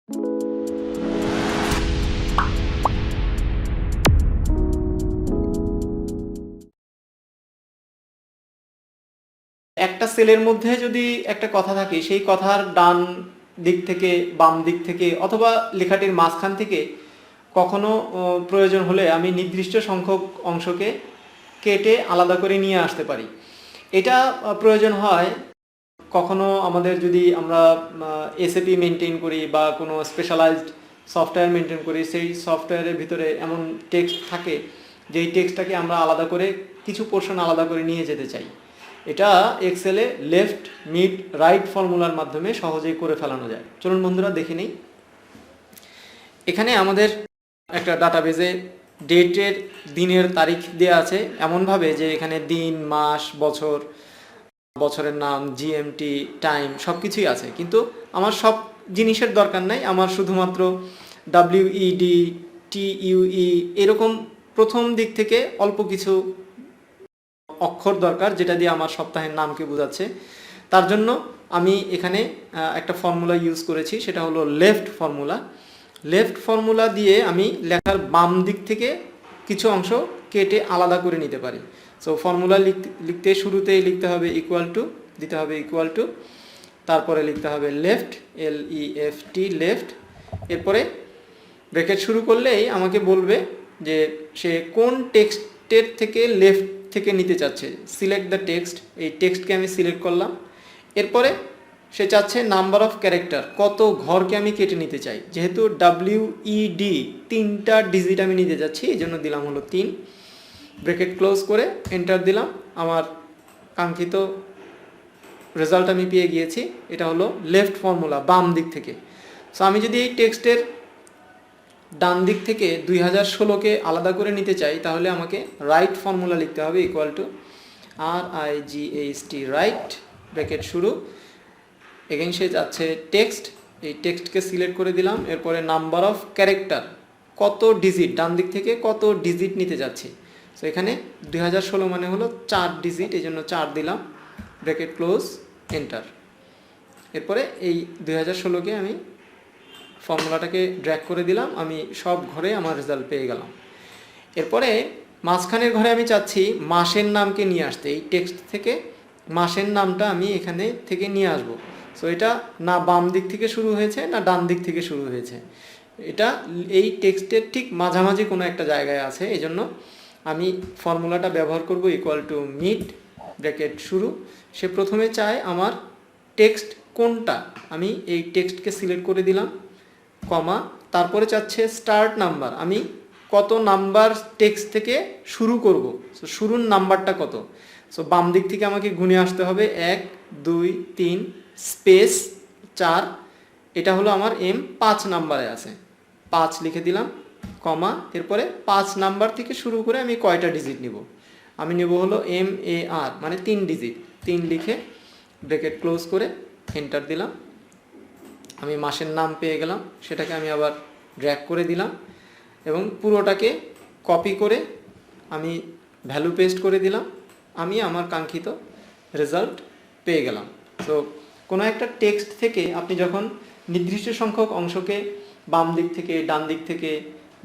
একটা সেলের মধ্যে যদি একটা কথা থাকে, সেই কথার ডান দিক থেকে, বাম দিক থেকে অথবা লেখাটির মাঝখান থেকে কখনো প্রয়োজন হলে আমি নির্দিষ্ট সংখ্যক অংশকে কেটে আলাদা করে নিয়ে আসতে পারি। এটা প্রয়োজন হয় কখনো আমাদের যদি আমরা এসএপি মেনটেন করি বা কোনো স্পেশালাইজড সফটওয়্যার মেনটেন করি, সেই সফটওয়্যারের ভিতরে এমন টেক্সট থাকে যেই টেক্সটটাকে আমরা আলাদা করে কিছু পোর্শন আলাদা করে নিয়ে যেতে চাই। এটা এক্সেলে লেফট মিড রাইট ফর্মুলার মাধ্যমে সহজেই করে ফেলানো যায়। চলুন বন্ধুরা দেখে নিই। এখানে আমাদের একটা ডাটাবেজে ডেটের দিনের তারিখ দেওয়া আছে এমনভাবে যে এখানে দিন, মাস, বছর, বছরের নাম, জিএমটি, টাইম সব কিছুই আছে। কিন্তু আমার সব জিনিসের দরকার নাই, আমার শুধুমাত্র WED, TUE এরকম প্রথম দিক থেকে অল্প কিছু অক্ষর দরকার, যেটা দিয়ে আমার সপ্তাহের নামকে বোঝাচ্ছে। তার জন্য আমি এখানে একটা ফর্মুলা ইউজ করেছি, সেটা হলো লেফট ফর্মুলা। লেফট ফর্মুলা দিয়ে আমি লেখার বাম দিক থেকে কিছু অংশ কেটে আলাদা করে নিতে পারি। সো ফর্মুলা লিখতে শুরুতেই লিখতে হবে ইকুয়াল টু, দিতে হবে ইকুয়াল টু, তারপরে লিখতে হবে লেফট, LEFT লেফট। এরপরে ব্র্যাকেট শুরু করলেই আমাকে বলবে যে সে কোন টেক্সটের থেকে লেফট থেকে নিতে চাচ্ছে। সিলেক্ট দ্য টেক্সট, এই টেক্সটকে আমি সিলেক্ট করলাম। এরপরে সে চাচ্ছে নাম্বার অফ ক্যারেক্টার, কত ঘরকে আমি কেটে নিতে চাই। যেহেতু WED 3টা ডিজিট আমি নিতে যাচ্ছি, এই জন্য দিলাম হলো 3। ব্র্যাকেট ক্লোজ করে এন্টার দিলাম। আমার কাঙ্ক্ষিত রেজাল্ট আমি পেয়ে গিয়েছি। এটা হলো লেফট ফর্মুলা, বাম দিক থেকে। সো আমি যদি এই টেক্সটের ডান দিক থেকে 2016কে আলাদা করে নিতে চাই, তাহলে আমাকে রাইট ফর্মুলা লিখতে হবে equal to RIGHT right, bracket শুরু। এগেইন সে যাচ্ছে টেক্সট, এই টেক্সটকে সিলেক্ট করে দিলাম। এরপরে নাম্বার অফ ক্যারেক্টার, কত ডিজিট, ডান দিক থেকে কত ডিজিট নিতে যাচ্ছি। সো এখানে 2016 মানে হলো 4 ডিজিট, এই জন্য 4 দিলাম। Bracket close, enter. এরপরে এই 2016কে আমি ফর্মুলাটাকে ড্র্যাগ করে দিলাম, আমি সব ঘরে আমার রেজাল্ট পেয়ে গেলাম। এরপরে মাঝখানের ঘরে আমি চাচ্ছি মাসের নামকে নিয়ে আসতে। এই টেক্সট থেকে মাসের নামটা আমি এখানে থেকে নিয়ে আসব। সো এটা না বাম দিক থেকে শুরু হয়েছে না ডান দিক থেকে শুরু হয়েছে, এটা এই টেক্সটের ঠিক মাঝামাঝি কোনো একটা জায়গায় আছে। এই জন্য আমি ফর্মুলাটা ব্যবহার করব ইকুয়াল টু মিড, ব্র্যাকেট শুরু। সে প্রথমে চায় আমার টেক্সট কোনটা, আমি এই টেক্সটকে সিলেক্ট করে দিলাম, কমা, তারপরে চাচ্ছে স্টার্ট নাম্বার, আমি কত নাম্বার টেক্সট থেকে শুরু করব। সো শুরুর নাম্বারটা কত। সো বাম দিক থেকে আমাকে গুনে আসতে হবে 1 2 3 স্পেস 4, এটা হলো আমার M 5 নাম্বারে আছে, 5 লিখে দিলাম, কমা। এরপরে 5 নাম্বার থেকে শুরু করে আমি কয়টা ডিজিট নিব, আমি নেব হলো MAR মানে 3 ডিজিট। 3 লিখে ব্র্যাকেট ক্লোজ করে এন্টার দিলাম। আমি মাসের নাম পেয়ে গেলাম, সেটাকে আমি আবার ড্র্যাগ করে দিলাম এবং পুরোটাকে কপি করে আমি ভ্যালু পেস্ট করে দিলাম। আমি আমার কাঙ্ক্ষিত রেজাল্ট পেয়ে গেলাম। সো কোনো একটা টেক্সট থেকে আপনি যখন নির্দিষ্ট সংখ্যক অংশকে বাম দিক থেকে, ডান দিক থেকে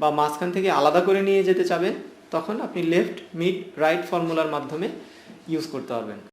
বা মাঝখান থেকে আলাদা করে নিয়ে যেতে চাবেন, তখন আপনি লেফট মিড রাইট ফর্মুলার মাধ্যমে ইউজ করতে পারবেন।